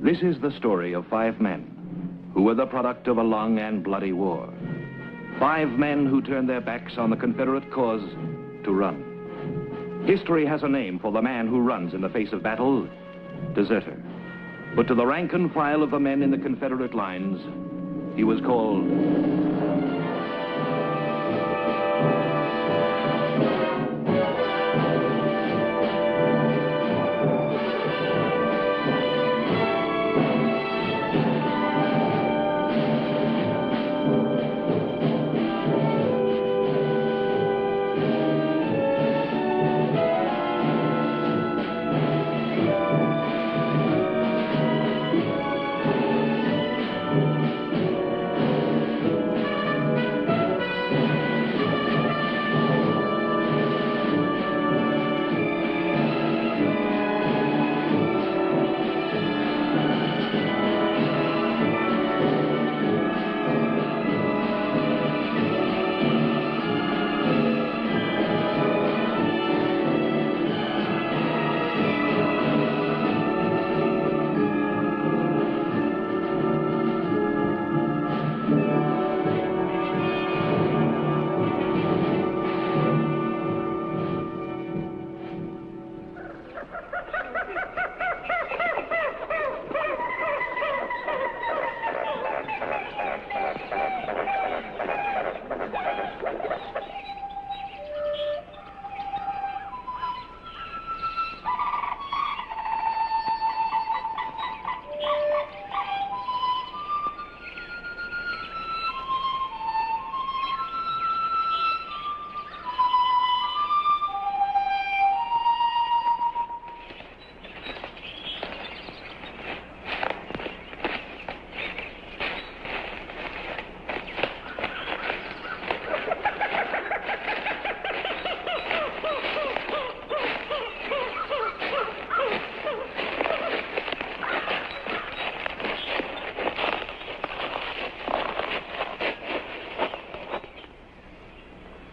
This is the story of 5 men who were the product of a long and bloody war. 5 men who turned their backs on the Confederate cause to run. History has a name for the man who runs in the face of battle: deserter. But to the rank and file of the men in the Confederate lines, he was called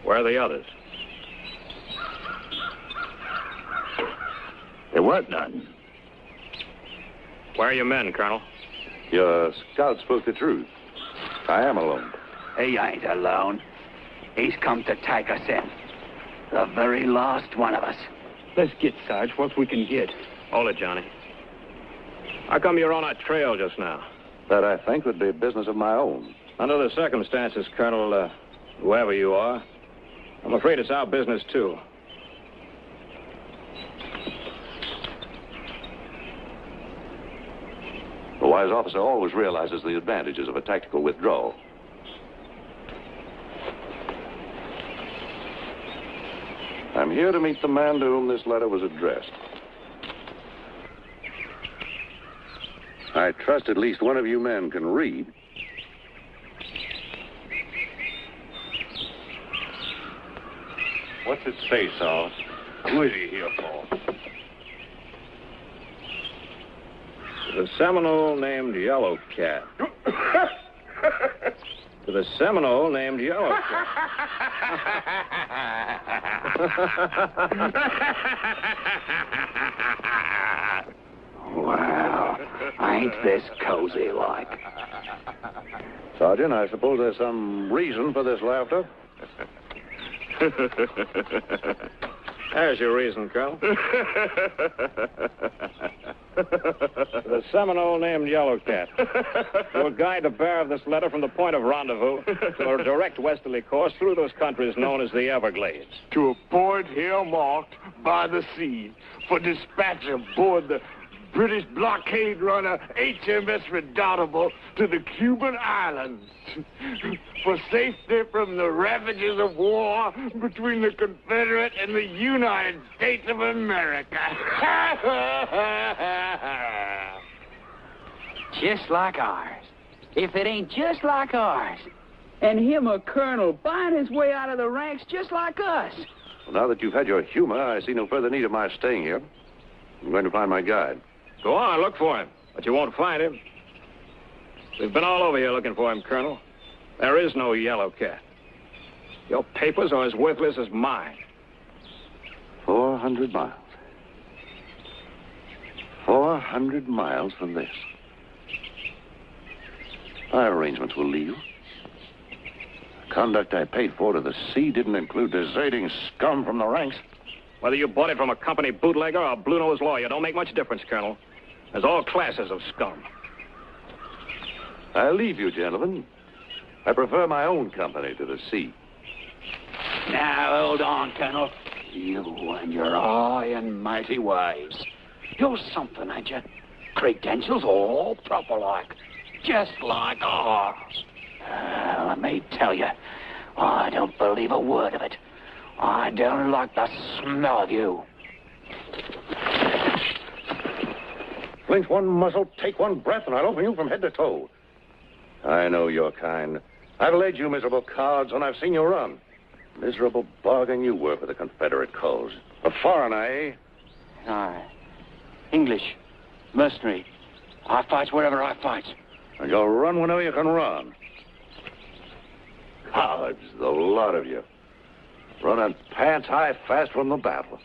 Where are the others? There weren't none. Where are your men, Colonel? Your scout spoke the truth. I am alone. He ain't alone. He's come to take us in. The very last one of us. Let's get, Sarge, what we can get. Hold it, Johnny. How come you're on our trail just now? That, I think, would be business of my own. Under the circumstances, Colonel, whoever you are, I'm afraid it's our business, too. A wise officer always realizes the advantages of a tactical withdrawal. I'm here to meet the man to whom this letter was addressed. I trust at least one of you men can read. What's it say, Saul? Who is he here for? To the Seminole named Yellow Cat. To the Seminole named Yellow Cat. Wow, ain't this cozy like? Sergeant, I suppose there's some reason for this laughter. There's your reason, Colonel. The Seminole named Yellow Cat will guide the bearer of this letter from the point of rendezvous to a direct westerly course through those countries known as the Everglades. To a port here marked by the sea for dispatch aboard the British blockade runner HMS Redoubtable to the Cuban islands for safety from the ravages of war between the Confederate and the United States of America. Just like ours. If it ain't just like ours. And him a colonel buying his way out of the ranks just like us. Well, now that you've had your humor, I see no further need of my staying here. I'm going to find my guide. Go on, look for him, but you won't find him. We've been all over here looking for him, Colonel. There is no Yellow Cat. Your papers are as worthless as mine. 400 miles. 400 miles from this. My arrangements will leave. The conduct I paid for to the sea didn't include deserting scum from the ranks. Whether you bought it from a company bootlegger or a blue-nosed lawyer, don't make much difference, Colonel. There's all classes of scum. I leave you, gentlemen. I prefer my own company to the sea. Now, hold on, Colonel. You and your high and mighty ways. You're something, ain't you? Credentials all proper-like. Just like ours. Let me tell you, I don't believe a word of it. I don't like the smell of you. Flinch one muzzle, take one breath, and I'll open you from head to toe. I know your kind. I've led you miserable cowards when I've seen you run. Miserable bargain you were for the Confederate cause. A foreigner, eh? Aye. English. Mercenary. I fight wherever I fight. And you'll run whenever you can run. Cowards, the lot of you. Running pants high fast from the battle.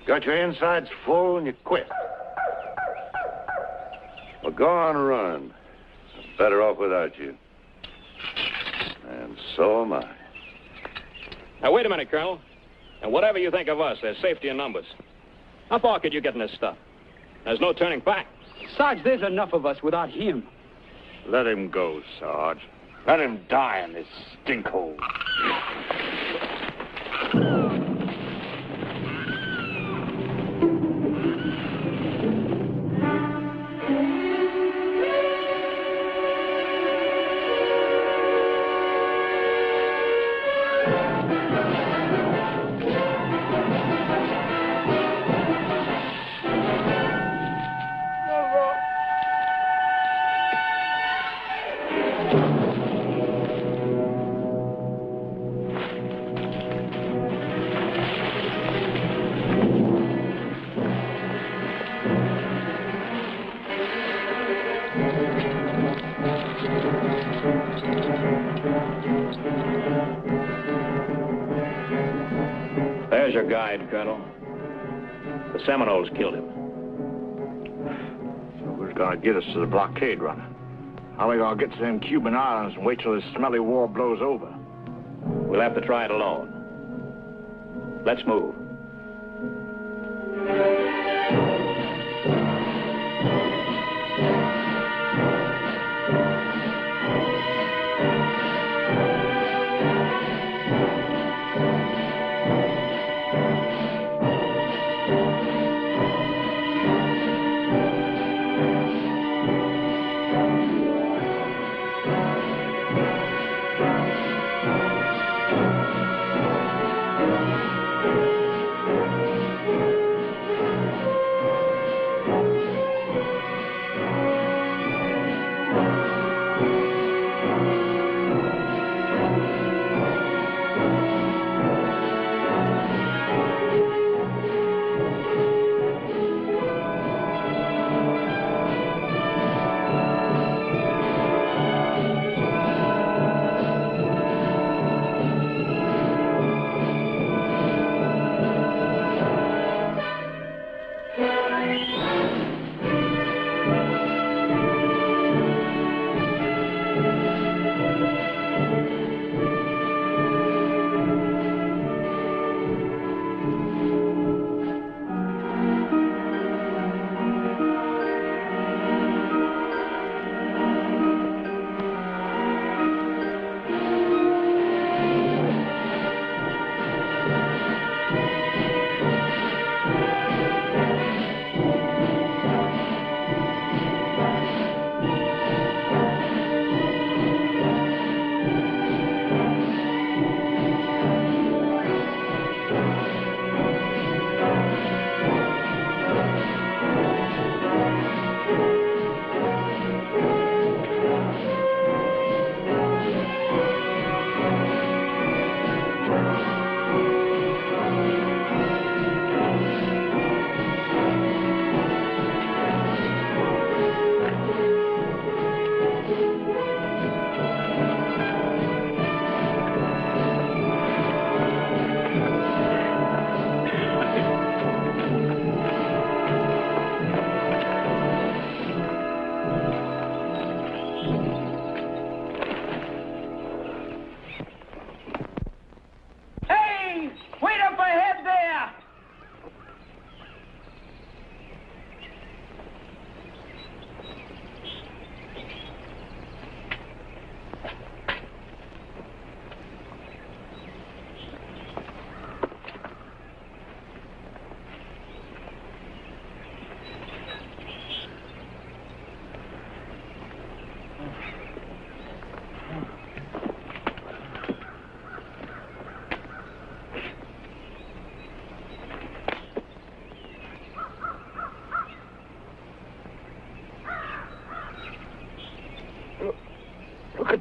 Got your insides full and you quit. Well, go on running. I'm better off without you. And so am I. Now, wait a minute, Colonel. And whatever you think of us, there's safety in numbers. How far could you get in this stuff? There's no turning back. Sarge, there's enough of us without him. Let him go, Sarge. Let him die in this stinkhole. There's your guide, Colonel. The Seminoles killed him. So who's gonna get us to the blockade runner? How are we gonna get to them Cuban islands and wait till this smelly war blows over? We'll have to try it alone. Let's move.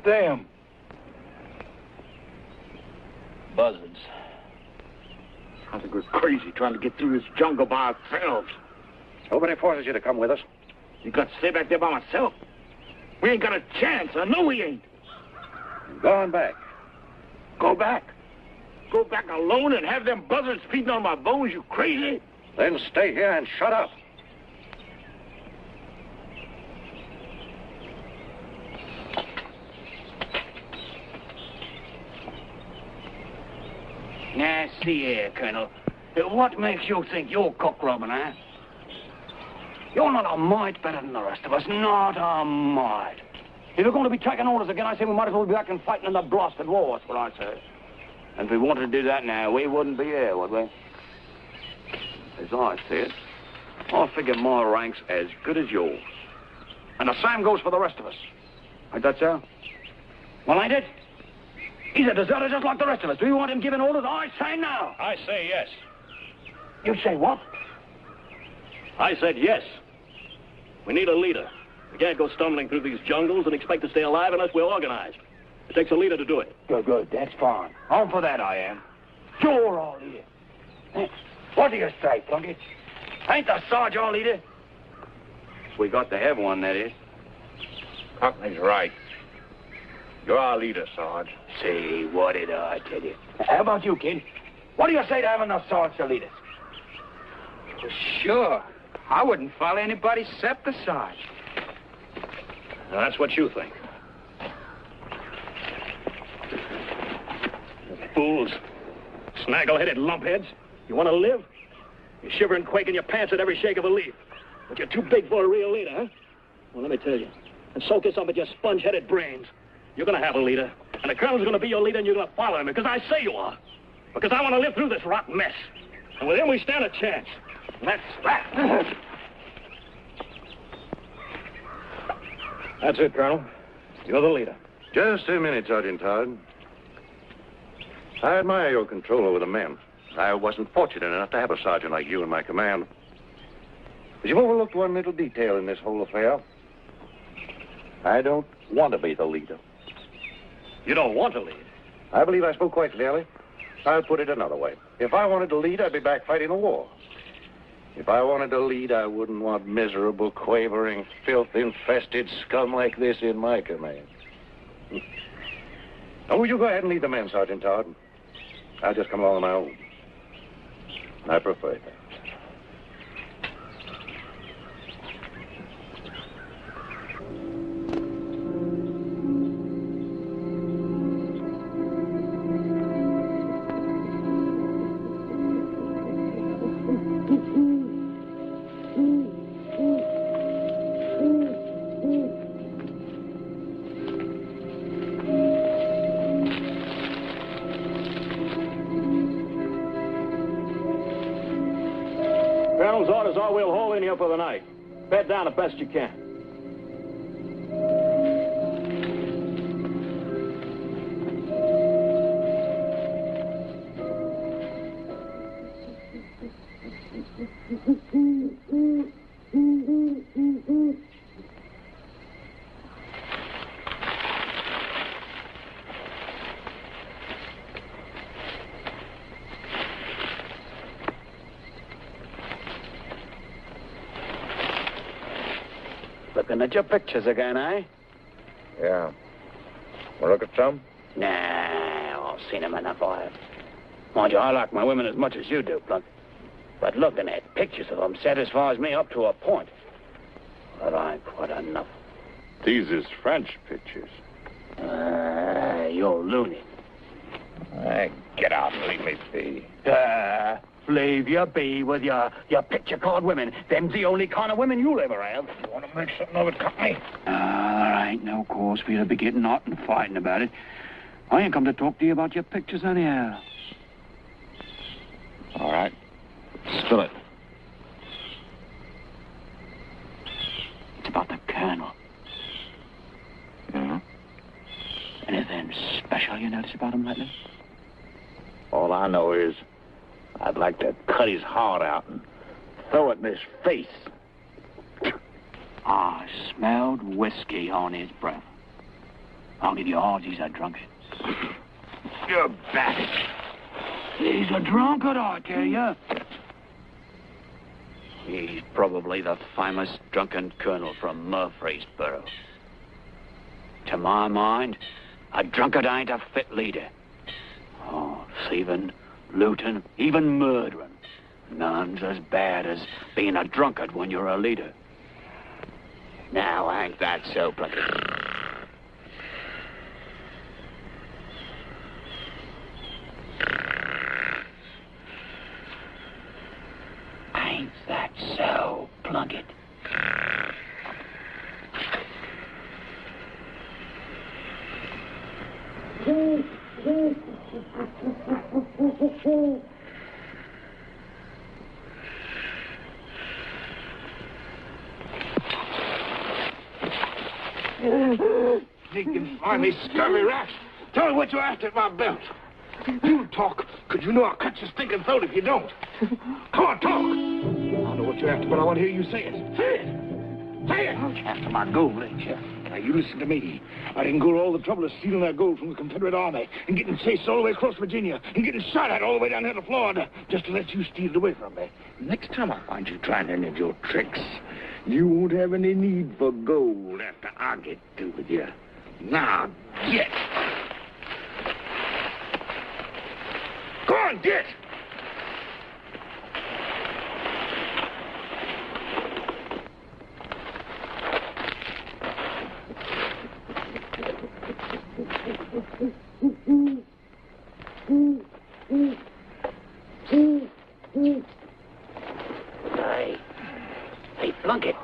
them? Buzzards. I think we're crazy trying to get through this jungle by ourselves. Nobody forces you to come with us. You got to stay back there by myself. We ain't got a chance. I know we ain't. I'm going back. Go back? Go back alone and have them buzzards feeding on my bones, you crazy? Then stay here and shut up. Now, see here, Colonel. What makes you think you're cock robbing, huh? You're not a mite better than the rest of us. Not a mite. If you're going to be taking orders again, I say we might as well be back and fighting in the blasted war. That's what I say. And if we wanted to do that now, we wouldn't be here, would we? As I see it, I figure my rank's as good as yours. And the same goes for the rest of us. Ain't that so? Well, ain't it? He's a deserter just like the rest of us. Do you want him giving orders? I say no. I say yes. You say what? I said yes. We need a leader. We can't go stumbling through these jungles and expect to stay alive unless we're organized. It takes a leader to do it. Good. That's fine. On for that, I am. You're our leader. What do you say, Plunkett? Ain't the Sarge our leader? We got to have one, that is. Cockney's right. You're our leader, Sarge. See, what did I tell you? How about you, kid? What do you say to having the Sarge to lead us? Sure. I wouldn't follow anybody except the Sarge. Now, that's what you think. Fools. Snaggle-headed lumpheads. You want to live? You shiver and quake in your pants at every shake of a leaf. But you're too big for a real leader, huh? Well, let me tell you. And soak this up with your sponge-headed brains. You're going to have a leader. And the colonel's going to be your leader, and you're going to follow him. Because I say you are. Because I want to live through this rotten mess. And with him, we stand a chance. And that's that. That's it, Colonel. You're the leader. Just a minute, Sergeant Todd. I admire your control over the men. I wasn't fortunate enough to have a sergeant like you in my command. But you've overlooked one little detail in this whole affair. I don't want to be the leader. You don't want to lead. I believe I spoke quite clearly. I'll put it another way. If I wanted to lead, I'd be back fighting a war. If I wanted to lead, I wouldn't want miserable, quavering, filth-infested scum like this in my command. Oh, you go ahead and lead the men, Sergeant Todd. I'll just come along on my own. I prefer that. Colonel's orders are we'll hold in here for the night. Bed down the best you can. Looking at your pictures again, eh? Yeah. Want to look at some? Nah, I've seen them enough, I have. Mind you, I like my women as much as you do, Plunk. But looking at pictures of them satisfies me up to a point. But ain't quite enough. These is French pictures. You're loony. Get out and leave me be. Leave you be with your picture card women. Them's the only kind of women you'll ever have. You want to make something of it, Cockney? There ain't no cause for you to be getting hot and fighting about it. I ain't come to talk to you about your pictures anyhow. All right. Spill it. It's about the colonel. Yeah? Anything special you notice about him lately? All I know is I'd like to cut his heart out and throw it in his face. I smelled whiskey on his breath. I'll give you odds he's a drunkard. You're back. He's a drunkard, I tell you. He's probably the famous drunken colonel from Murfreesboro. To my mind, a drunkard ain't a fit leader. Oh, thieving, looting, even murdering. None's as bad as being a drunkard when you're a leader. Now, ain't that so, Plunkett? Ain't that so, Plunkett? Sneaking, slimy, scurvy rat. Tell me what you're after at my belt. You talk, because you know I'll cut your stinking throat if you don't. Come on, talk. I know what you're after, but I want to hear you say it. Say it. Say it. After my gold, ain't you? Now, you listen to me. I didn't go to all the trouble of stealing that gold from the Confederate Army and getting chased all the way across Virginia and getting shot at all the way down here to Florida just to let you steal it away from me. Next time I find you trying any of your tricks, you won't have any need for gold after I get through with you. Now, get. Go on, get. Hey, Plunkett.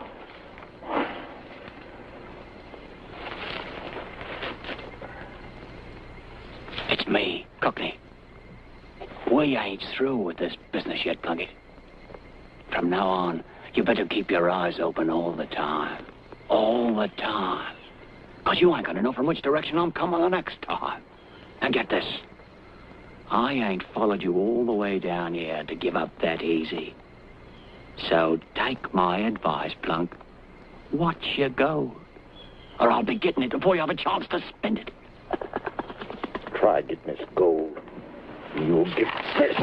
It's me, Courtleigh. We ain't through with this business yet, Plunkett. From now on, you better keep your eyes open all the time. All the time. Because you ain't gonna know from which direction I'm coming the next time. And get this. I ain't followed you all the way down here to give up that easy. So take my advice, Plunk. Watch your gold. Or I'll be getting it before you have a chance to spend it. Try getting this gold. You'll get this.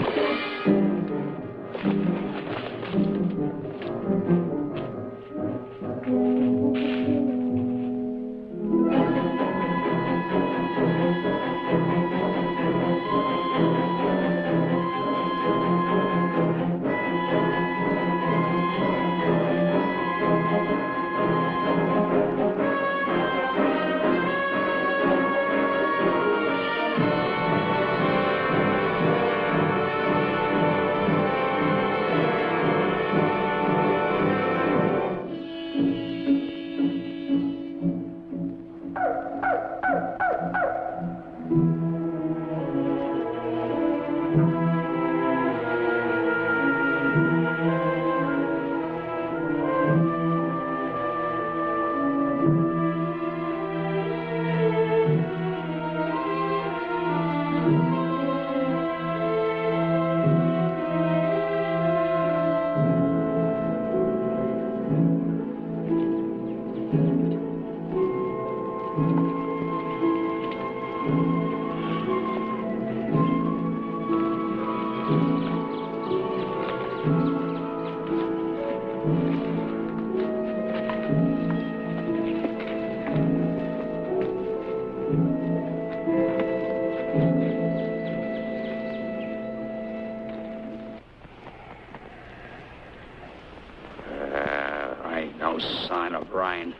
No sign of rain.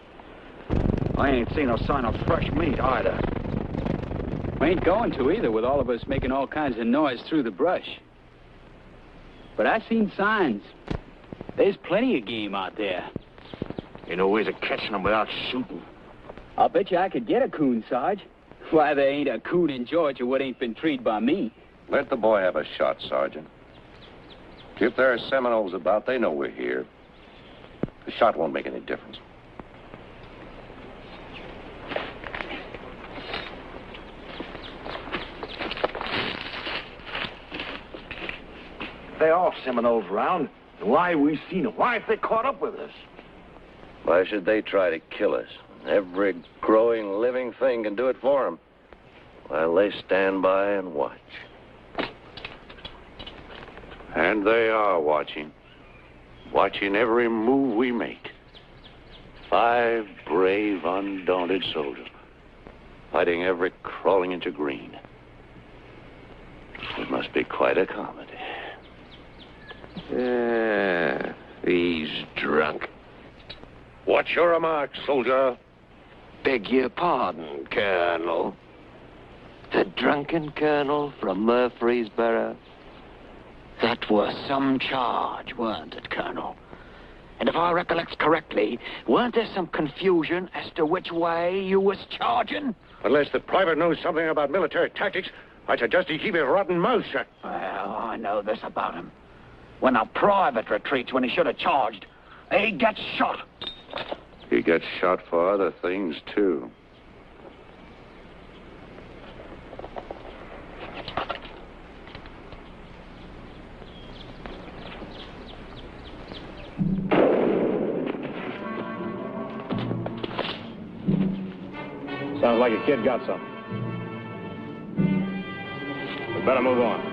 I ain't seen no sign of fresh meat either. We ain't going to either, with all of us making all kinds of noise through the brush. But I seen signs. There's plenty of game out there. Ain't no ways of catching them without shooting. I'll bet you I could get a coon, Sarge. Why, there ain't a coon in Georgia what ain't been treed by me. Let the boy have a shot, Sergeant. If there are Seminoles about, they know we're here. The shot won't make any difference. There are Seminoles around. Why we seen them? Why if they caught up with us? Why should they try to kill us? Every growing living thing can do it for them, while they stand by and watch. And they are watching. Watching every move we make. 5 brave, undaunted soldiers, fighting every crawling inch of green. It must be quite a comedy. He's drunk. What's your remark, soldier? Beg your pardon, Colonel. The drunken colonel from Murfreesboro? That was some charge, weren't it, Colonel? And if I recollect correctly, weren't there some confusion as to which way you was charging? Unless the private knows something about military tactics, I suggest he keep his rotten mouth shut. Well, I know this about him. When a private retreats when he should have charged, he gets shot. He gets shot for other things, too. Sounds like a kid got something. We better move on.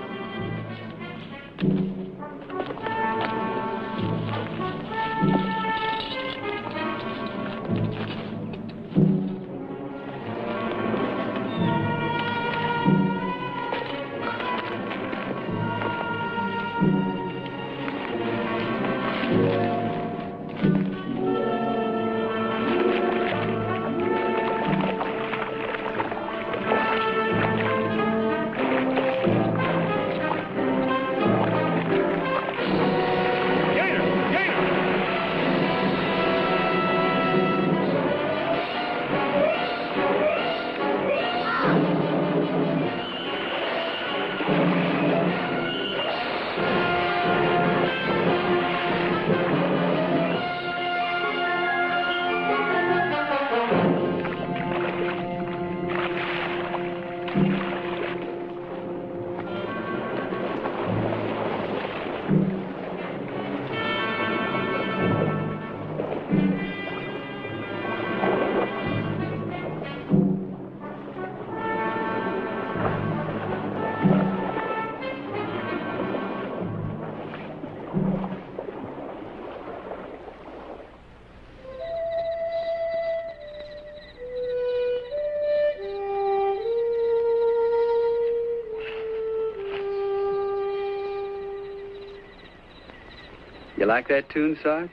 You like that tune, Sarge?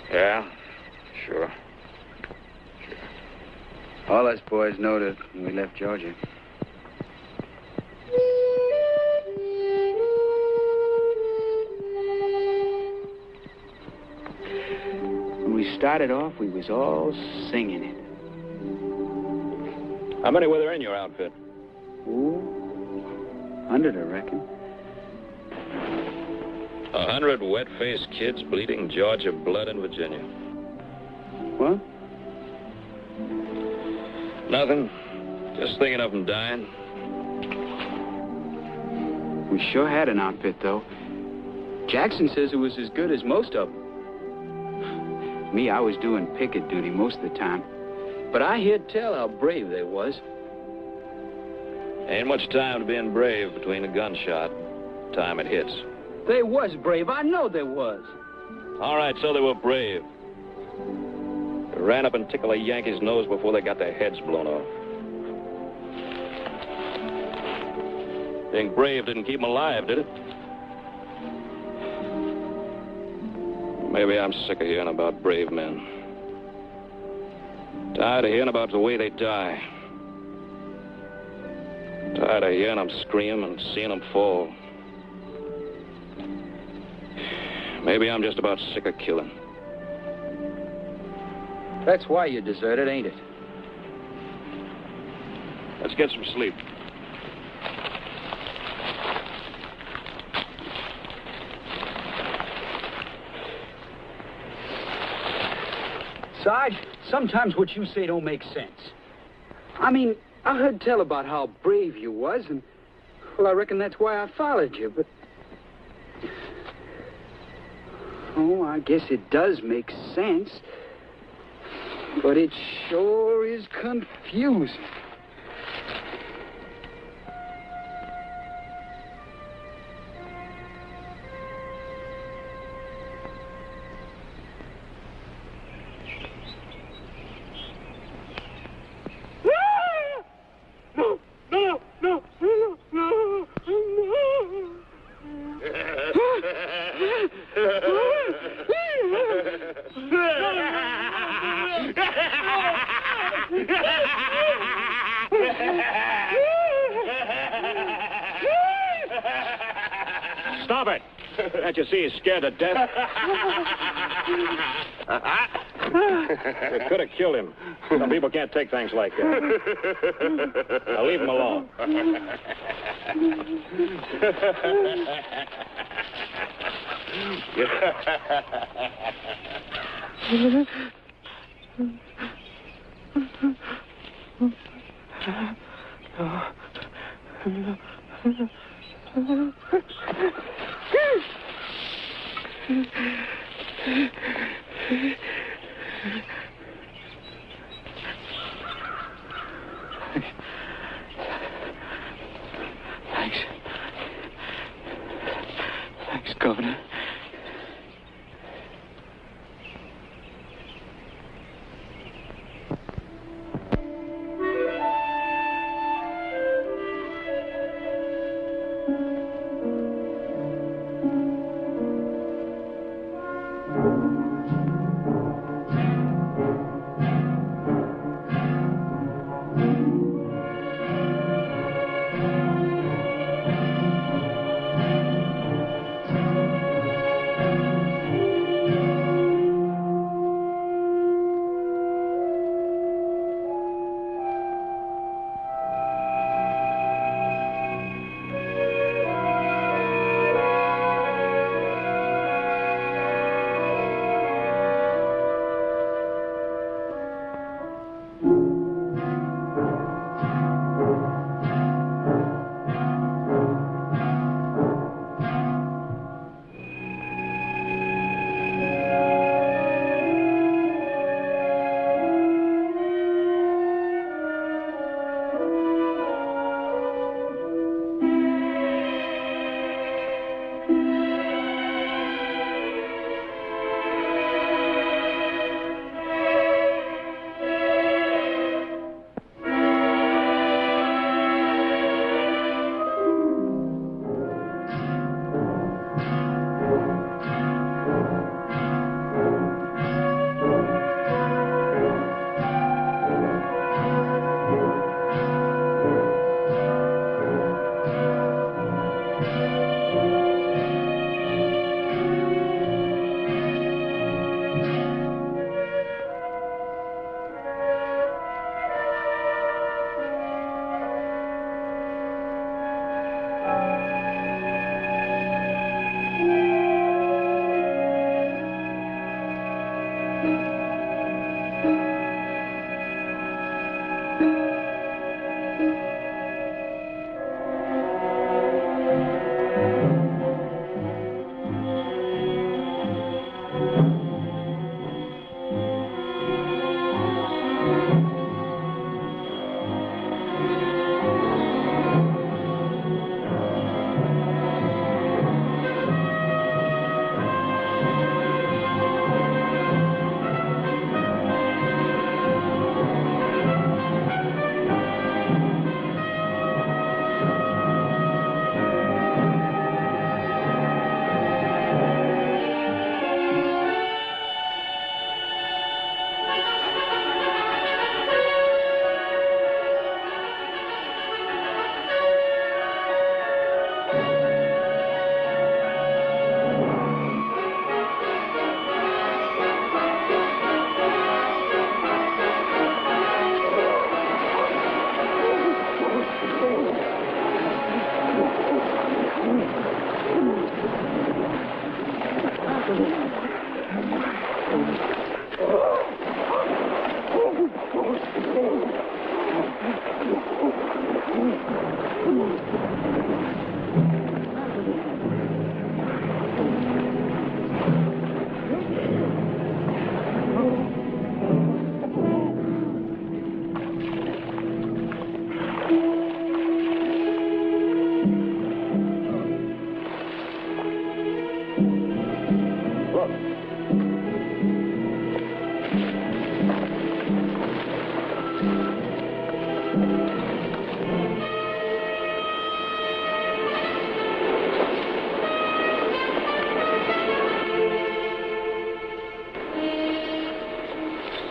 Yeah, sure. All us boys knowed it when we left Georgia. When we started off, we was all singing it. How many were there in your outfit? Ooh, 100, I reckon. 100 wet-faced kids bleeding Georgia blood in Virginia. What? Nothing. Just thinking of them dying. We sure had an outfit, though. Jackson says it was as good as most of them. Me, I was doing picket duty most of the time. But I heard tell how brave they was. Ain't much time to being brave between a gunshot. Time it hits. They was brave. I know they was. All right, so they were brave. They ran up and tickled a Yankee's nose before they got their heads blown off. Being brave didn't keep them alive, did it? Maybe I'm sick of hearing about brave men. Tired of hearing about the way they die. Tired of hearing them scream and seeing them fall. Maybe I'm just about sick of killing. That's why you deserted, ain't it? Let's get some sleep. Sarge, sometimes what you say don't make sense. I mean, I heard tell about how brave you was, and, well, I reckon that's why I followed you, but... Oh, I guess it does make sense. But it sure is confusing. Stop it! Can't you see he's scared to death? You could have killed him. Some people can't take things like that. Now leave him alone. Thanks, Governor.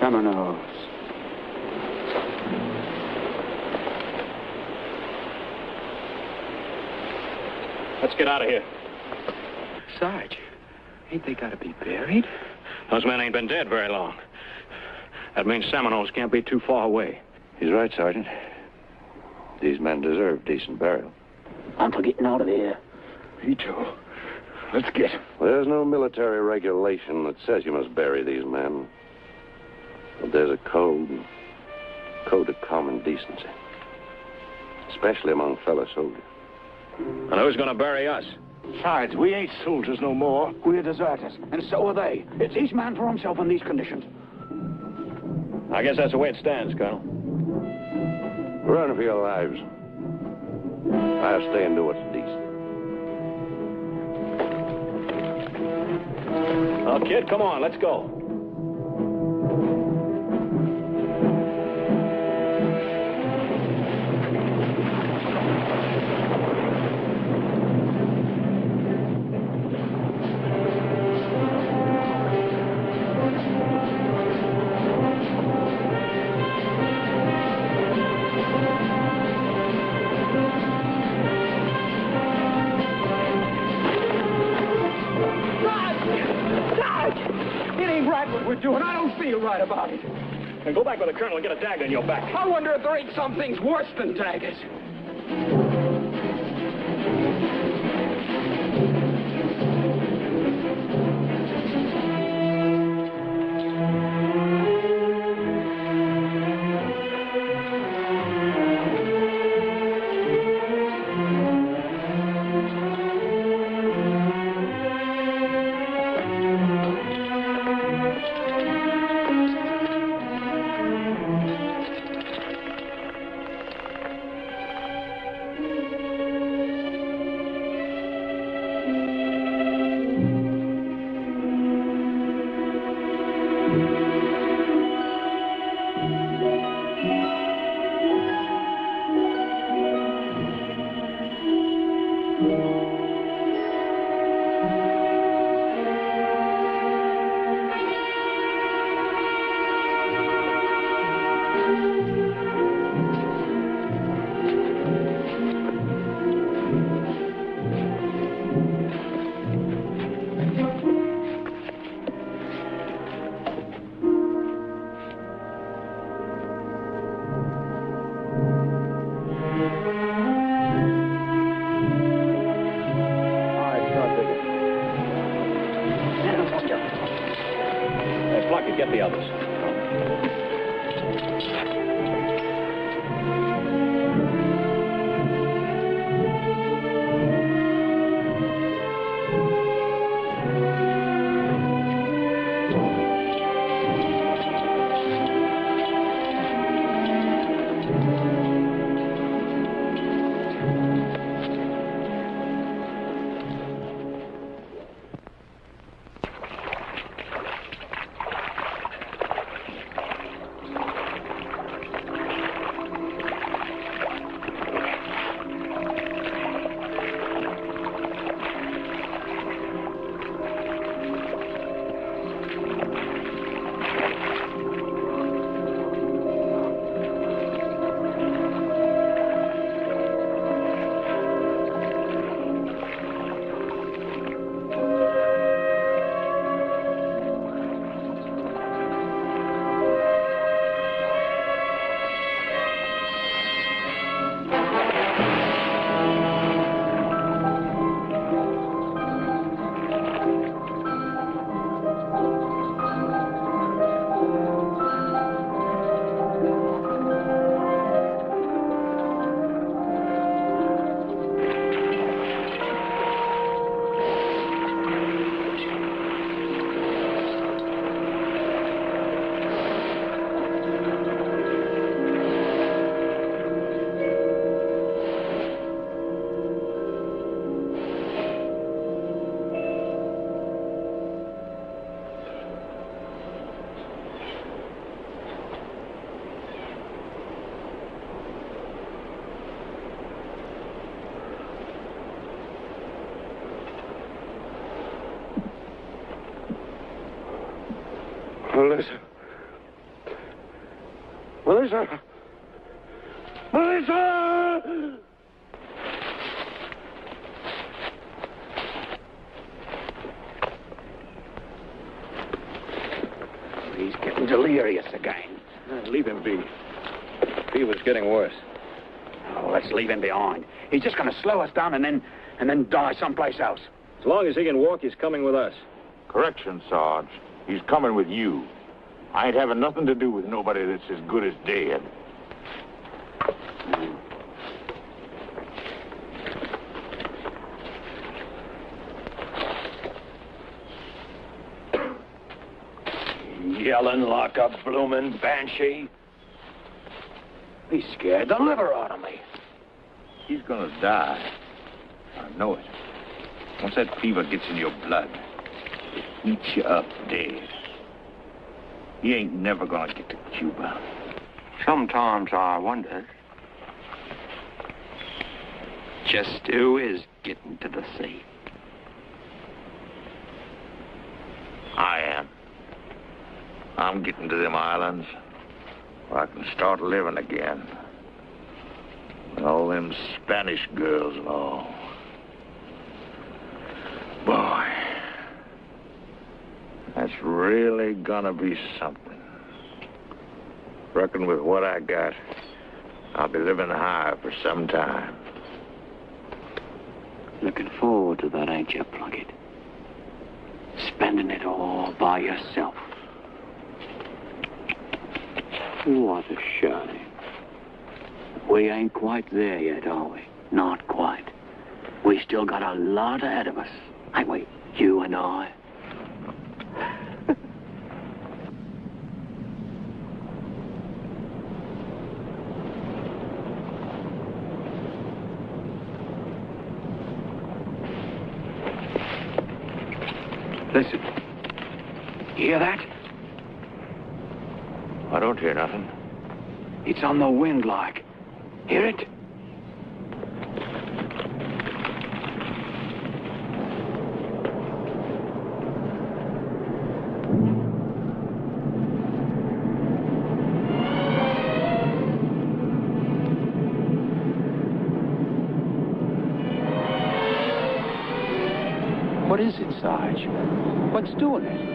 Seminoles. Let's get out of here. Sarge, ain't they got to be buried? Those men ain't been dead very long. That means Seminoles can't be too far away. He's right, Sergeant. These men deserve decent burial. I'm for getting out of here. Me too. Let's get. There's no military regulation that says you must bury these men. But there's a code of common decency. Especially among fellow soldiers. And who's gonna bury us? Besides, we ain't soldiers no more. We're deserters, and so are they. It's each man for himself in these conditions. I guess that's the way it stands, Colonel. Run for your lives. I'll stay and do what's decent. Oh, kid, come on, let's go. Right about it. And go back with the colonel and get a dagger in your back. I wonder if there ain't some things worse than daggers. Get the others. Listen. Melissa! Melissa! He's getting delirious again. Leave him be. Fever's getting worse. Oh, let's leave him behind. He's just going to slow us down and then die someplace else. As long as he can walk, he's coming with us. Correction, Sarge. He's coming with you. I ain't having nothing to do with nobody that's as good as dead. Yelling like a bloomin' banshee. He scared the liver out of me. He's gonna die. I know it. Once that fever gets in your blood, it eats you up dead. He ain't never gonna get to Cuba. Sometimes I wonder just who is getting to the sea. I am. I'm getting to them islands where I can start living again. With all them Spanish girls and all. Boy, that's really gonna be something. Reckon with what I got, I'll be living high for some time. Looking forward to that, ain't you, Plunkett? Spending it all by yourself. What a shame. We ain't quite there yet, are we? Not quite. We still got a lot ahead of us, ain't we? You and I. Listen. You hear that? I don't hear nothing. It's on the wind like. Hear it? What is it, Sarge? What's doing it?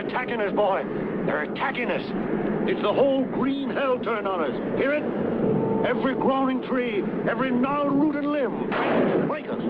Attacking us, boy. They're attacking us. It's the whole green hell turned on us. Hear it? Every growing tree, every gnarled root and limb. Break us.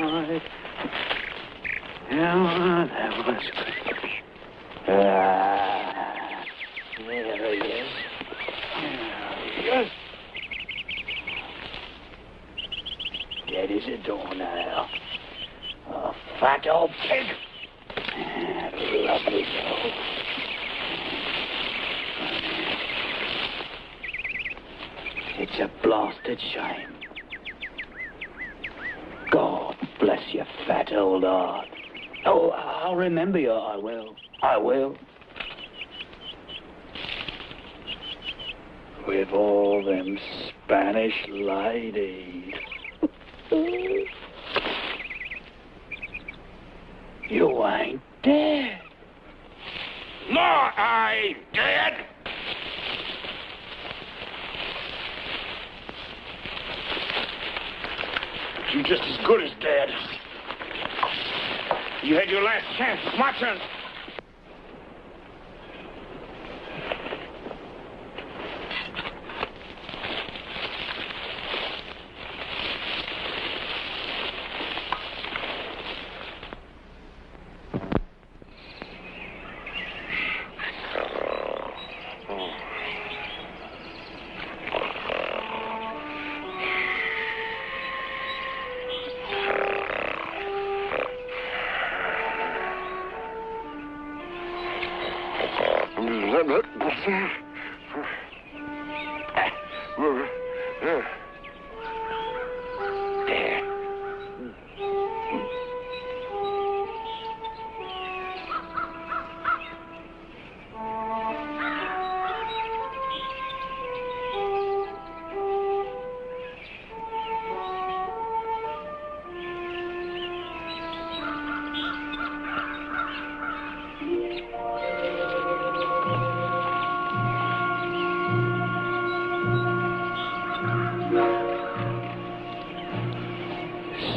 right. Yeah, that was good. There he is. There he is. Dead as a doornail. A fat old pig. Lovely dog. It's a blasted shame. God bless your fat old heart. Oh, I'll remember you, I will. I will. With all them Spanish ladies. You ain't dead. No, I ain't dead. You're just as good as dead. You had your last chance. It's my turn.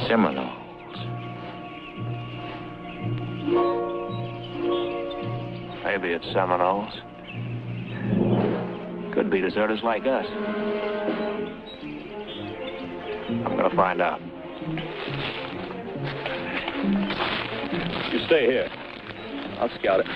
Seminoles. Maybe it's Seminoles. Could be deserters like us. I'm gonna find out. You stay here. I'll scout it.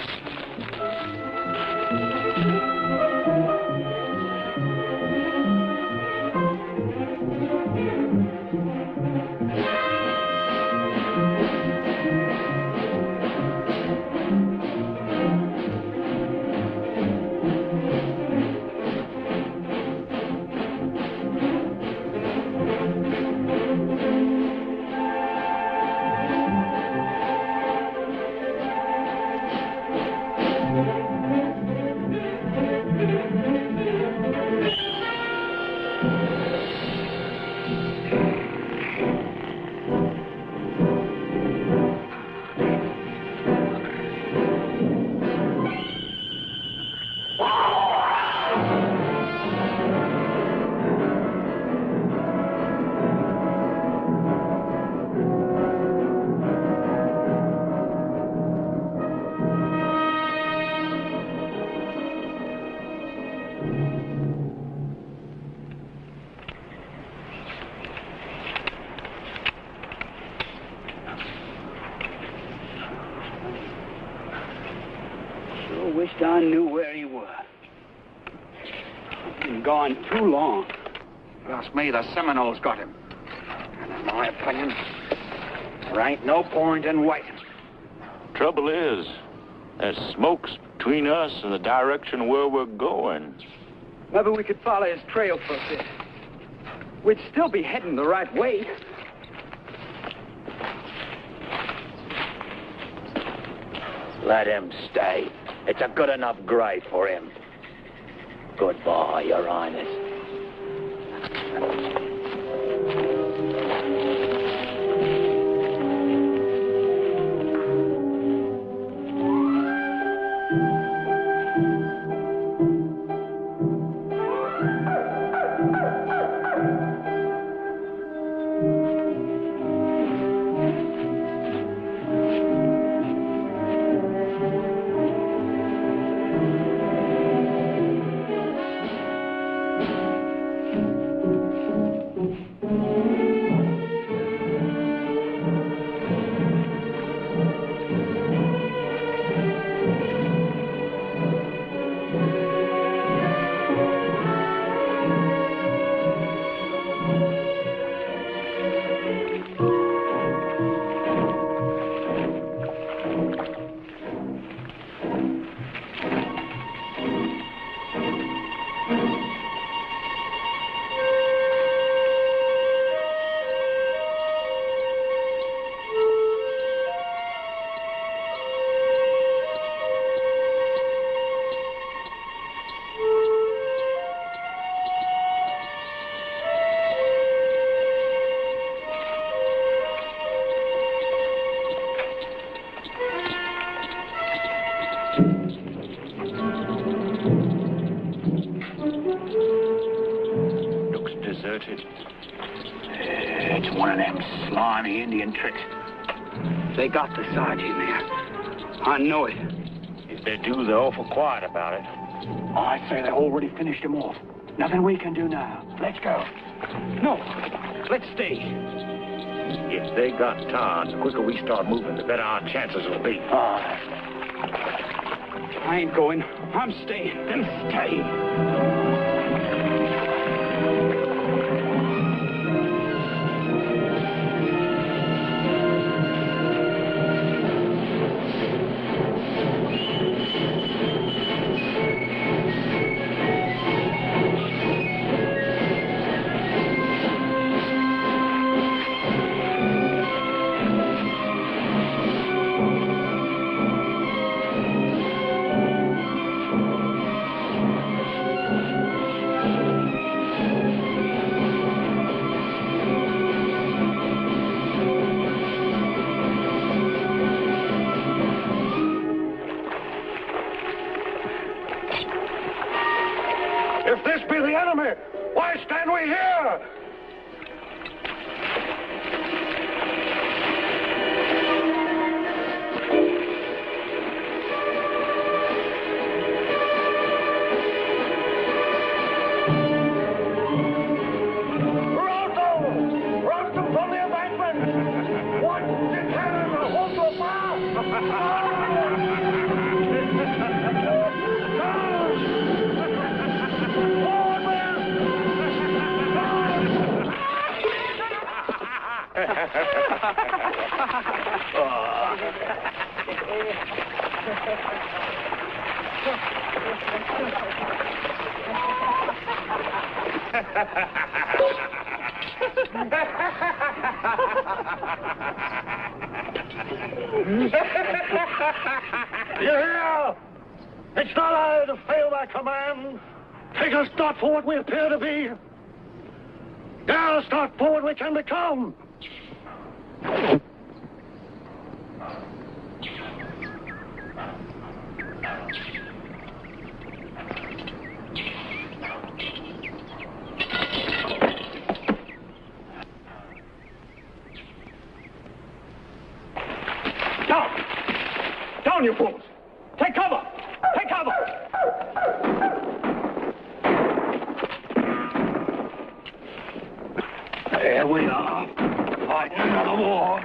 Wished I knew where you were. Been gone too long. Trust me, the Seminoles got him. And in my opinion, there ain't no point in waiting. Trouble is, there's smokes between us and the direction where we're going. Maybe we could follow his trail for a bit. We'd still be heading the right way. Let him stay. It's a good enough grave for him. Goodbye, Your Highness. slimy Indian tricks. They got the Sarge in there. I know it. If they do, they're awful quiet about it. I say they already finished him off. Nothing we can do now. Let's go. No, let's stay. If they got Todd, the quicker we start moving, the better our chances will be. I ain't going. I'm staying. Then stay. If this be the enemy, why stand we here? Roast them from the embankment! Watch the cannon! Hold your fire! You hear? It's not I to fail my command. Take us not for what we appear to be. Dare us not for what we can become. Down, you fools! Take cover! Take cover! There we are, fighting another war.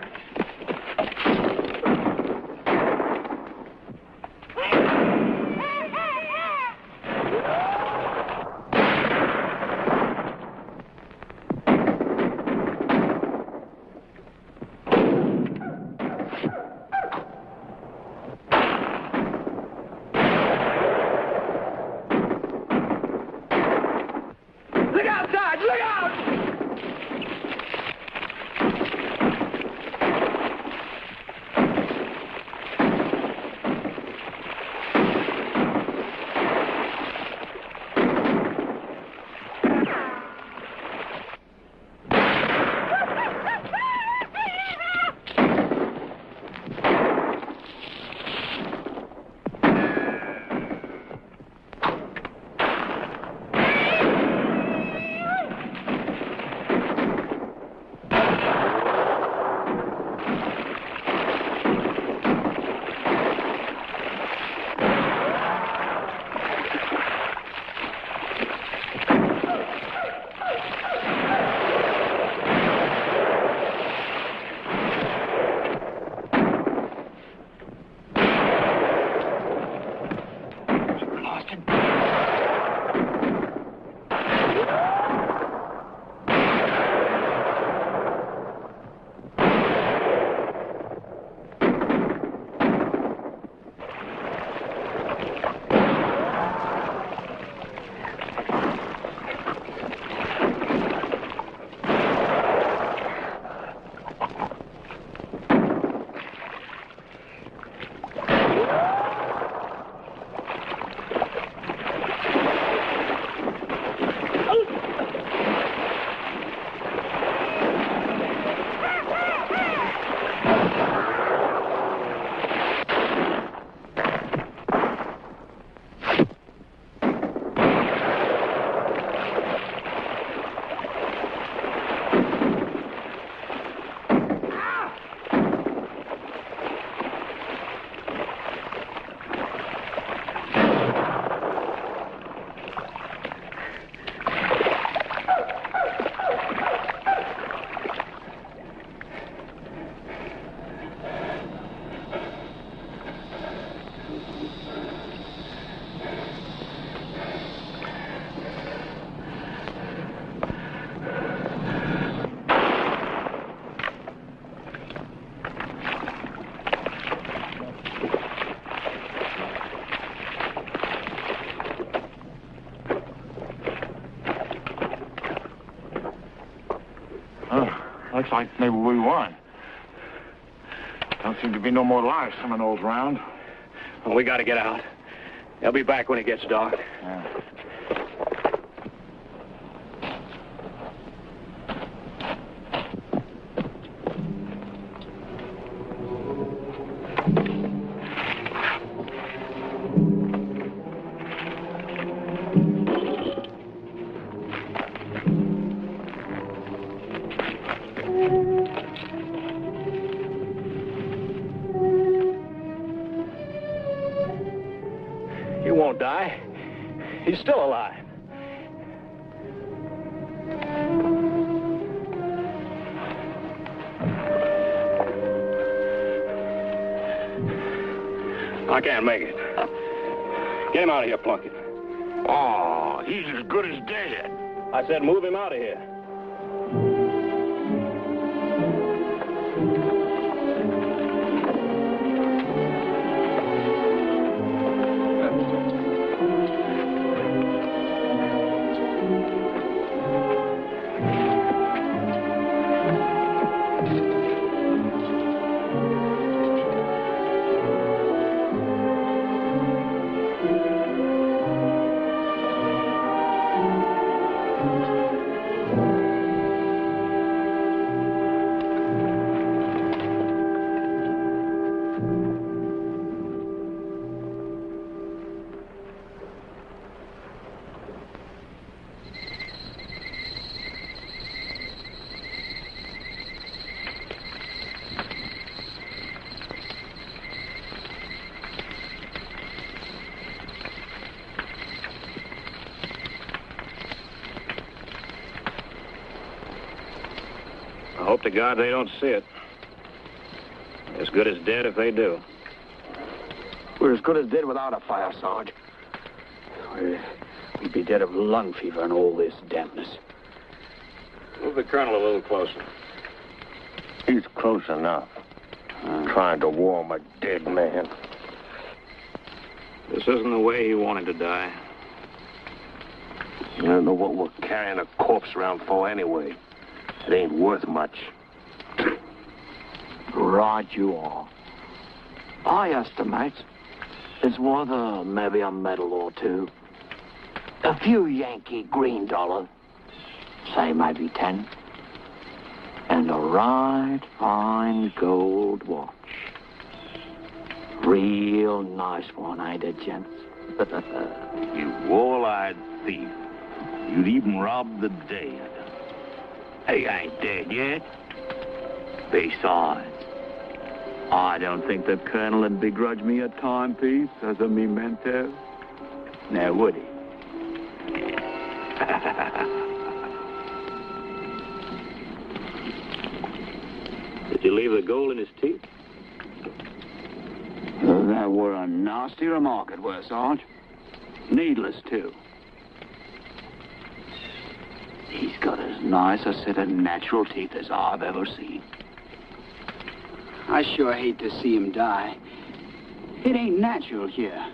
looks like maybe we won. Don't seem to be no more live Seminoles around. Well, we got to get out. They'll be back when it gets dark. Yeah. He won't die. He's still alive. I can't make it. Get him out of here, Plunkett. Oh, he's as good as dead. I said move him out of here. I hope to God they don't see it. As good as dead if they do. We're as good as dead without a fire, Sarge. We'd be dead of lung fever and all this dampness. Move the colonel a little closer. He's close enough. Trying to warm a dead man. This isn't the way he wanted to die. I don't know what we're carrying a corpse around for anyway. It ain't worth much. Right you are. I estimate it's worth maybe a medal or two. A few Yankee green dollars. Say maybe 10. And a right fine gold watch. Real nice one, ain't it, gents? You wall-eyed thief. You'd even rob the dead. He ain't dead yet. Besides, I don't think the colonel would begrudge me a timepiece as a memento. Now, would he? Did you leave the gold in his teeth? That were a nasty remark, it were, Sarge. Needless, too. He's got as nice a set of natural teeth as I've ever seen. I sure hate to see him die. It ain't natural here.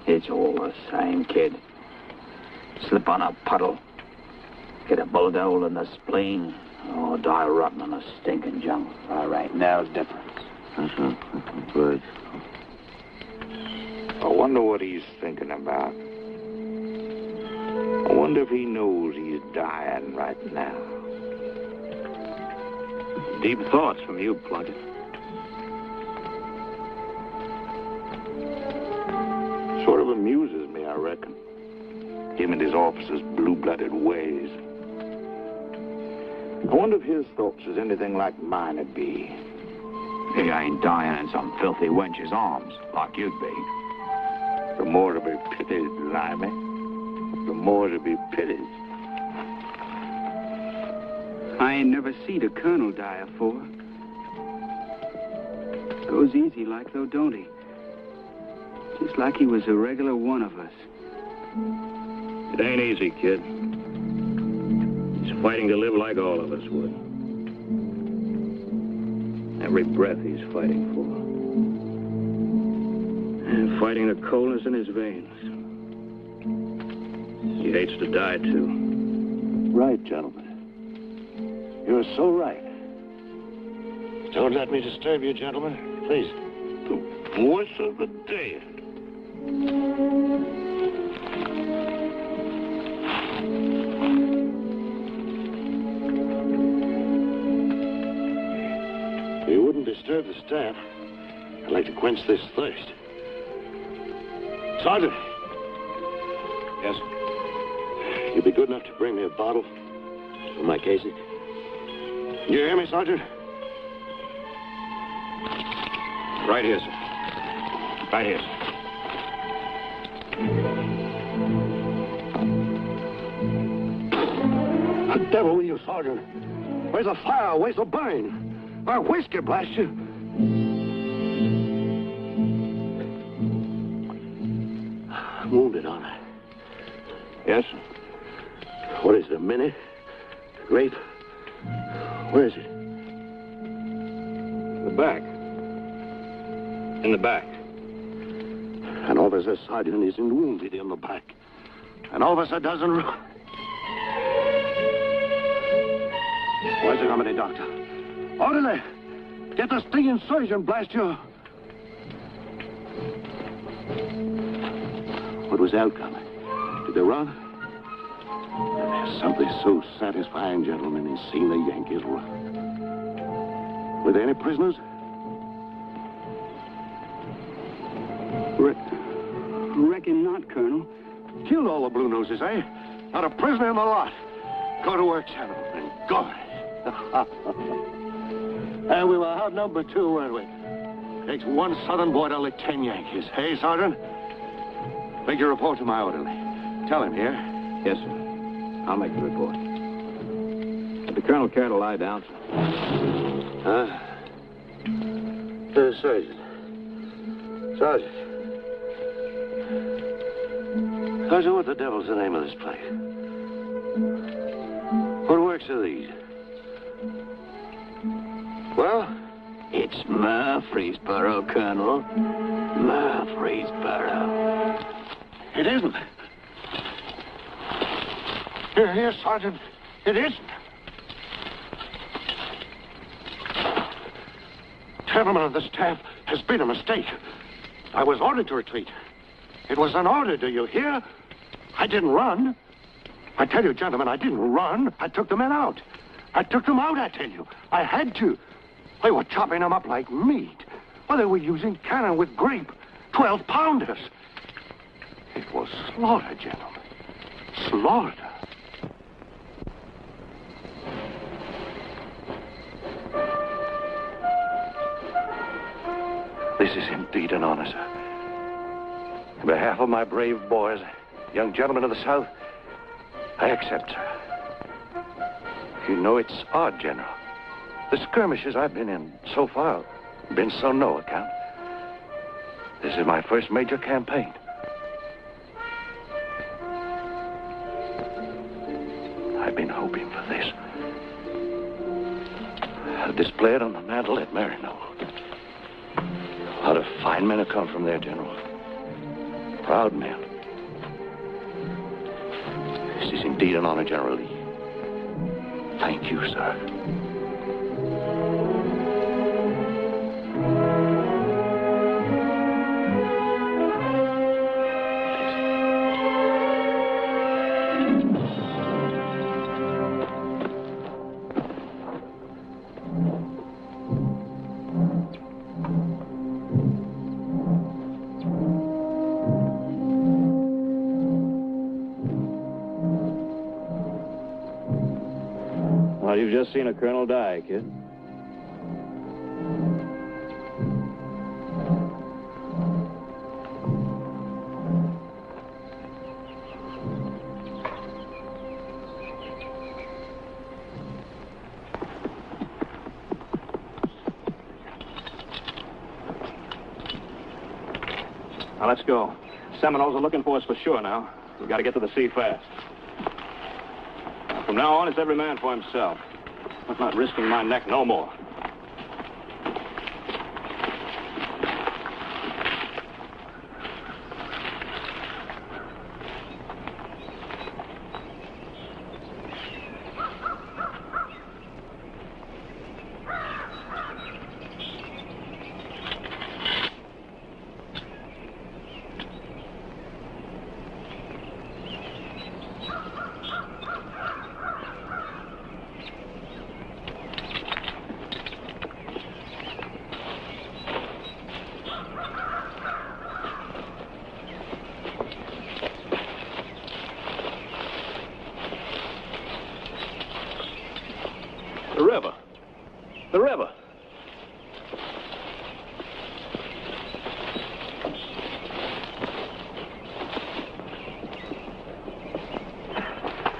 It's all the same, kid. Slip on a puddle, get a bullet hole in the spleen, or die rotten in a stinking jungle. All right, now difference. Good. I wonder what he's thinking about. I wonder if he knows he's dying right now. Deep thoughts from you, Plunkett. Sort of amuses me, I reckon. Him and his officers' blue-blooded ways. I wonder if his thoughts is anything like mine would be. He ain't dying in some filthy wench's arms, like you'd be. The more to be pitied, Limey. The more to be pitied. I ain't never seen a colonel die afore. Goes easy like though, don't he? Just like he was a regular one of us. It ain't easy, kid. He's fighting to live like all of us would. Every breath he's fighting for. And fighting the coldness in his veins. He hates to die, too. Right, gentlemen. You're so right. Don't let me disturb you, gentlemen. Please. The voice of the dead. You wouldn't disturb the staff. I'd like to quench this thirst. Sergeant. Yes? You'd be good enough to bring me a bottle for my casing. You hear me, Sergeant? Right here, sir. Right here, sir. The devil with you, Sergeant. Where's the fire? Where's the burn? Our whiskey, blast you. I'm wounded, aren't I? Yes, sir. What is it, a mini? Grape? Where is it? The back. In the back. An officer sergeant isn't wounded in the back. An officer doesn't run. Where's the company doctor? Orderly! Get the stinging surgeon, blast you! What was the outcome? Did they run? There's something so satisfying, gentlemen, in seeing the Yankees run. Were there any prisoners? Reckon not, Colonel. Killed all the blue noses, eh? Not a prisoner in the lot. Go to work, gentlemen. Go. And we were outnumbered too, weren't we? Takes one Southern boy to lick 10 Yankees. Hey, Sergeant? Make your report to my orderly. Tell him here. Yes, sir. I'll make the report. Did the colonel care to lie down, sir? Sergeant. Sergeant. Sergeant, what the devil's the name of this place? What works are these? Well? It's Murfreesboro, Colonel. Murfreesboro. It isn't. Here, Sergeant. It isn't. Gentlemen of the staff, has been a mistake. I was ordered to retreat. It was an order, do you hear? I didn't run. I tell you, gentlemen, I didn't run. I took the men out. I took them out, I tell you. I had to. They were chopping them up like meat. Well, they were using cannon with grape. 12-pounders. It was slaughter, gentlemen. Slaughter. This is indeed an honor, sir. On behalf of my brave boys, young gentlemen of the South, I accept, sir. You know, it's odd, General. The skirmishes I've been in so far have been so no account. This is my first major campaign. I've been hoping for this. I'll display it on the mantle at Marino. A lot of fine men have come from there, General. Proud men. This is indeed an honor, General Lee. Thank you, sir. Well, you've just seen a colonel die, kid. Now, let's go. Seminoles are looking for us for sure now. We've got to get to the sea fast. From now on, it's every man for himself. I'm not risking my neck no more. The river.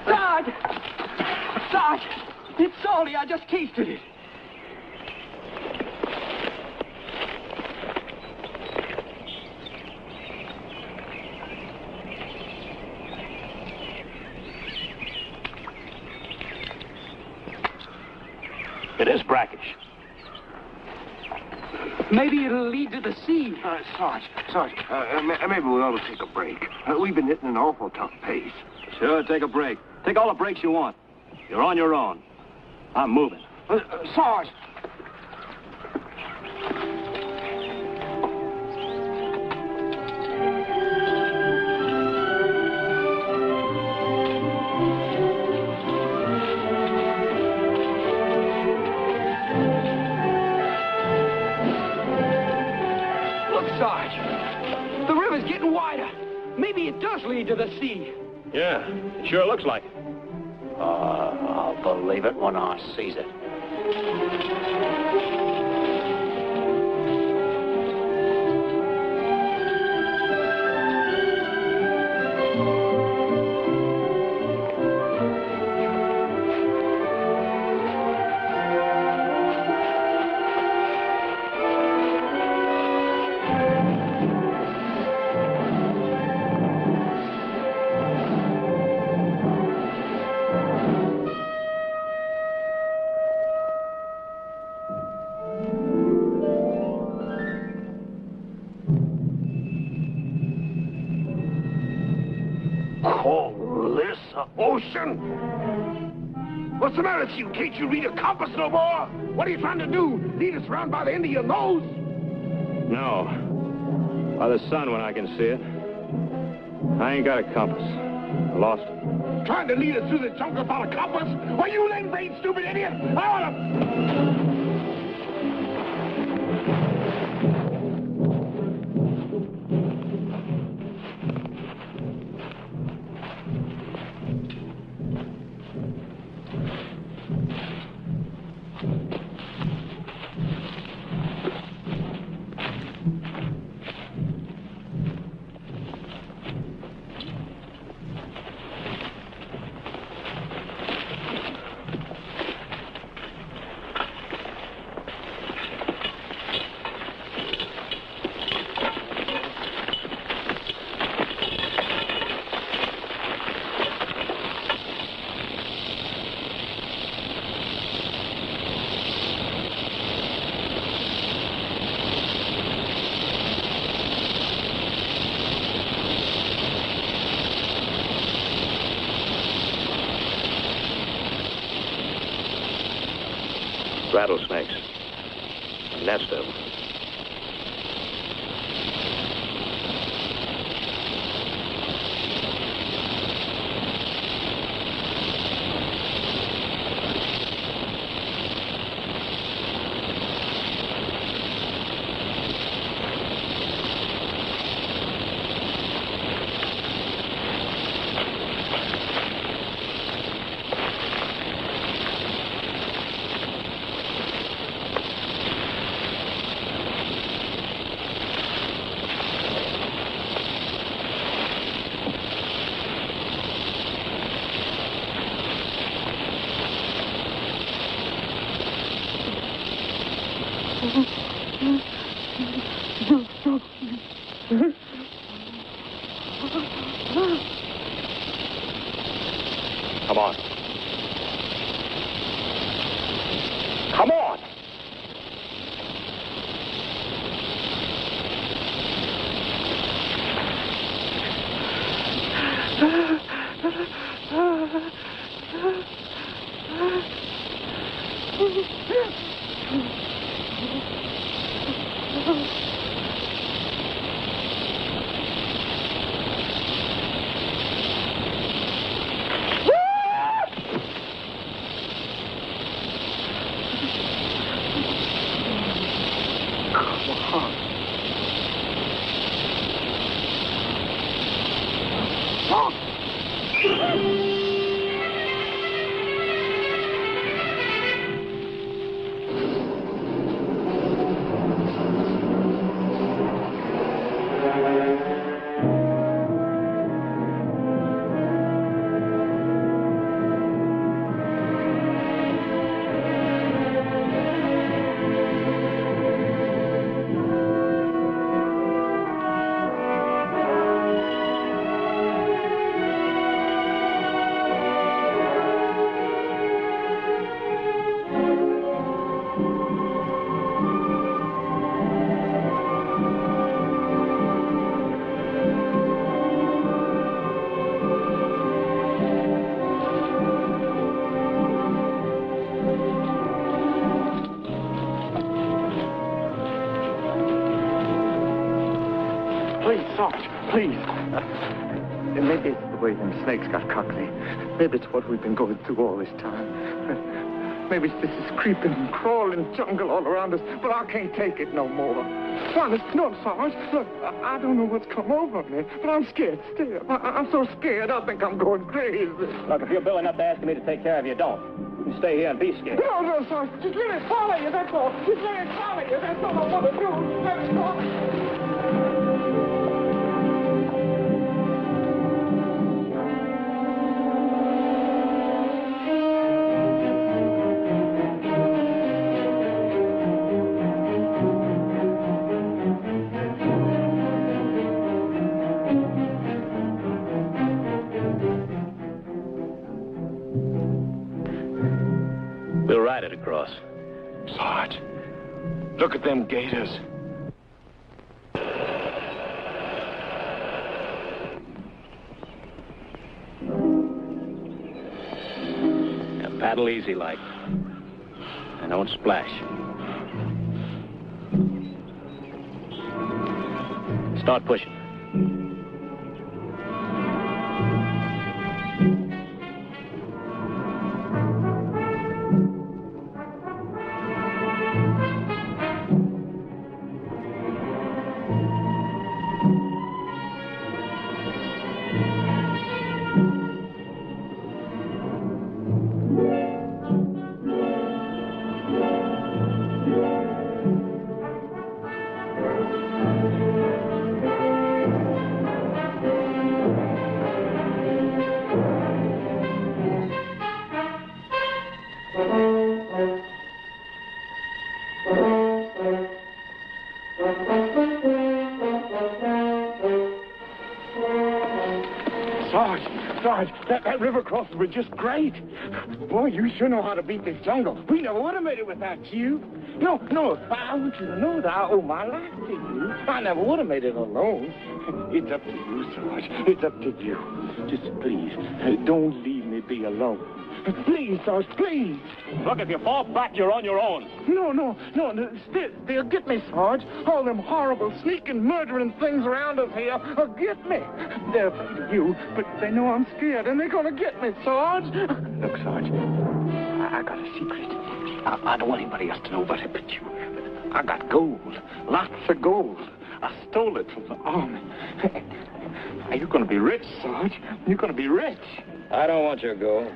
Sarge! Sarge! It's salty. I just tasted it. It is brackish. Maybe it'll lead to the sea. Sarge, maybe we ought to take a break. We've been hitting an awful tough pace. Sure, take a break. Take all the breaks you want. You're on your own. I'm moving. Sarge! Sarge, the river's getting wider. Maybe it does lead to the sea. Yeah, it sure looks like it. I'll believe it when I sees it. Ocean? What's the matter with you? Can't you read a compass no more? What are you trying to do? Lead us around by the end of your nose? No. By the sun when I can see it. I ain't got a compass. I lost it. Trying to lead us through the jungle without a compass? Why, you lame-brained stupid idiot! I ought to... Rattlesnakes. A nest of them. Come on. Come on! Please, Sarge, please. Maybe it's the way them snakes got Courtleigh. Maybe it's what we've been going through all this time. Maybe it's this creeping and crawling jungle all around us, but I can't take it no more. Honest, no, Sarge. Look, I don't know what's come over me, but I'm scared still. I'm so scared I think I'm going crazy. Look, if you're billing up to asking me to take care of you, don't. You can stay here and be scared. No, Sarge. Just let me follow you, that's all. Just let me follow you. That's all I want to do. Let me follow you. We'll ride it across. Sarge, look at them gators. Now paddle easy like. And don't splash. Start pushing. Sarge, that river crossing was just great. Boy, you sure know how to beat this jungle. We never would have made it without you. No, I want you to know that I owe my life to you. I never would have made it alone. It's up to you, Sarge. It's up to you. Just please, don't leave me be alone. Please, Sarge, please. Look, if you fall back, you're on your own. No. They'll get me, Sarge. All them horrible, sneaking, murdering things around us here will get me. They're afraid of you, but they know I'm scared, and they're gonna get me, Sarge. Look, Sarge, I got a secret. I don't want anybody else to know about it but you. I got gold, lots of gold. I stole it from the army. You're gonna be rich, Sarge. You're gonna be rich. I don't want your gold.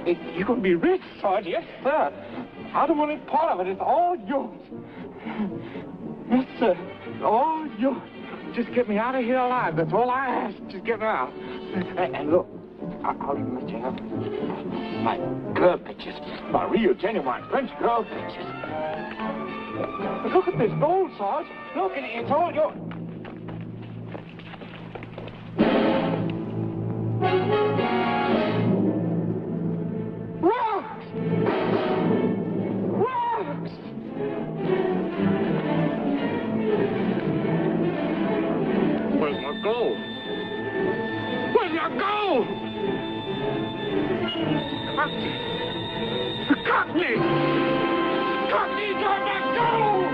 You're going to be rich, Sarge. Yes, sir. I don't want any part of it. It's all yours. Yes, sir. It's all yours. Just get me out of here alive. That's all I ask. Just get me out. And look, I'll even let you have my girl pictures. My real, genuine French girl pictures. Look at this gold, Sarge. Look, it's all yours. Rocks! Rocks! Where's my gold? Where's my gold? Courtleigh! Courtleigh, got my gold!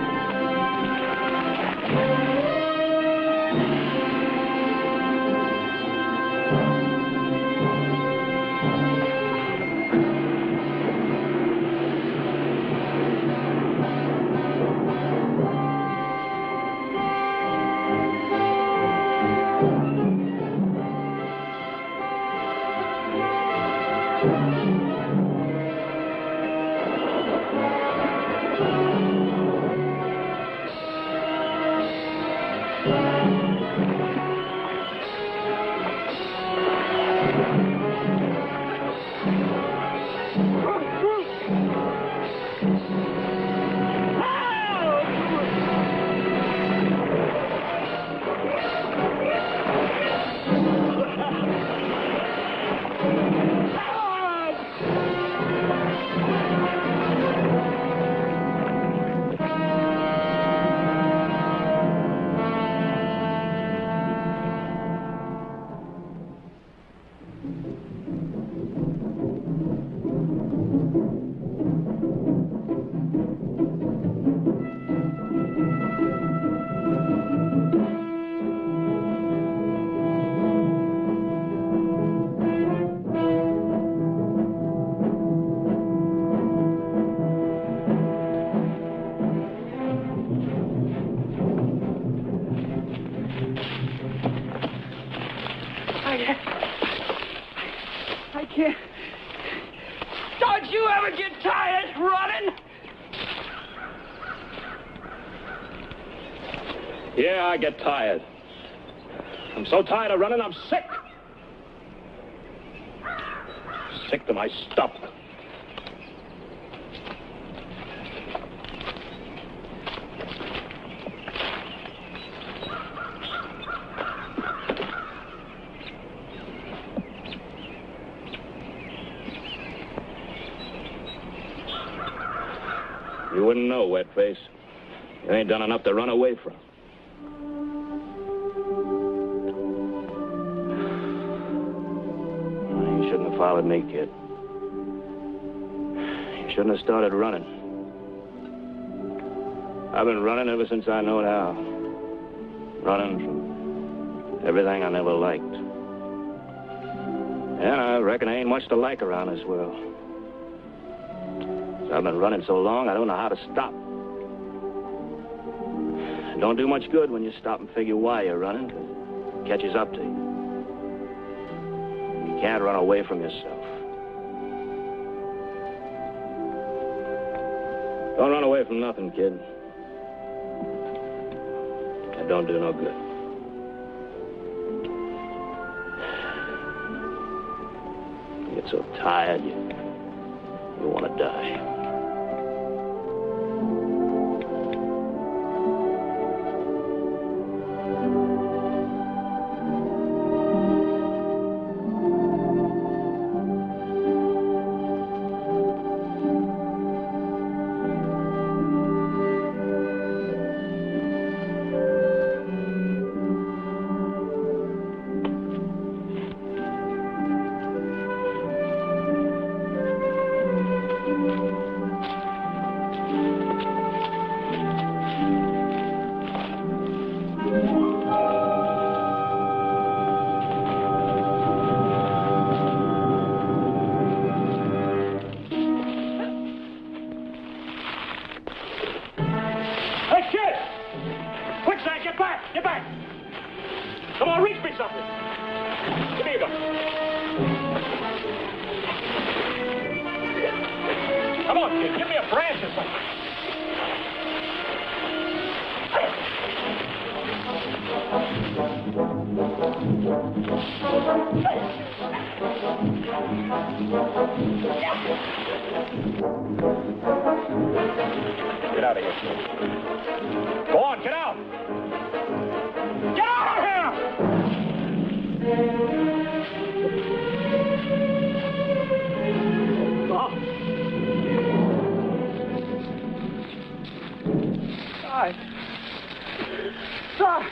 Yeah, I get tired. I'm so tired of running, I'm sick. Sick to my stomach. You wouldn't know, Wetface. You ain't done enough to run away from. You shouldn't have followed me, kid. You shouldn't have started running. I've been running ever since I know how. Running from everything I never liked. And I reckon there ain't much to like around this world. I've been running so long, I don't know how to stop. It don't do much good when you stop and figure why you're running, 'cause it catches up to you. You can't run away from yourself. Don't run away from nothing, kid. It don't do no good. You get so tired, you want to die. Get out of here. Go on, get out! Get out of here! Oh. Die. Die.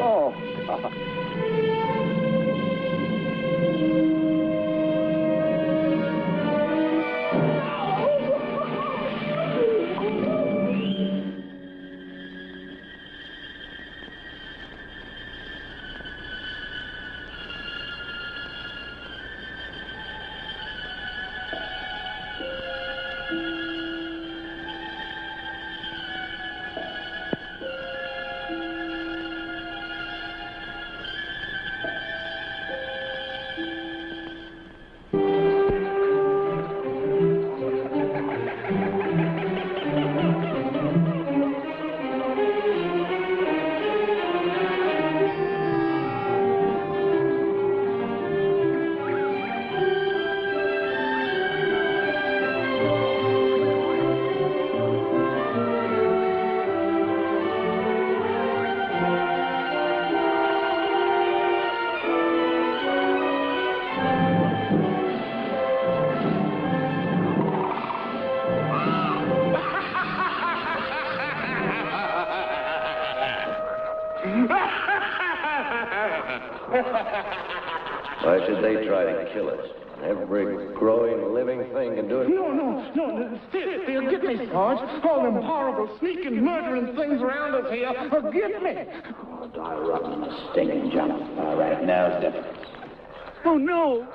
Oh, God. Why should they try to kill us? Every growing, living thing can do it. No. They'll get me, Sarge. All them horrible, sneaking, murdering things around us here will get me. Oh, die rotten in a stinking jump. All right, now's the... Oh, no.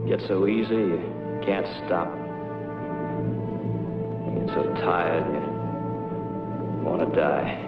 Get so easy, you can't stop. You get so tired, you want to die.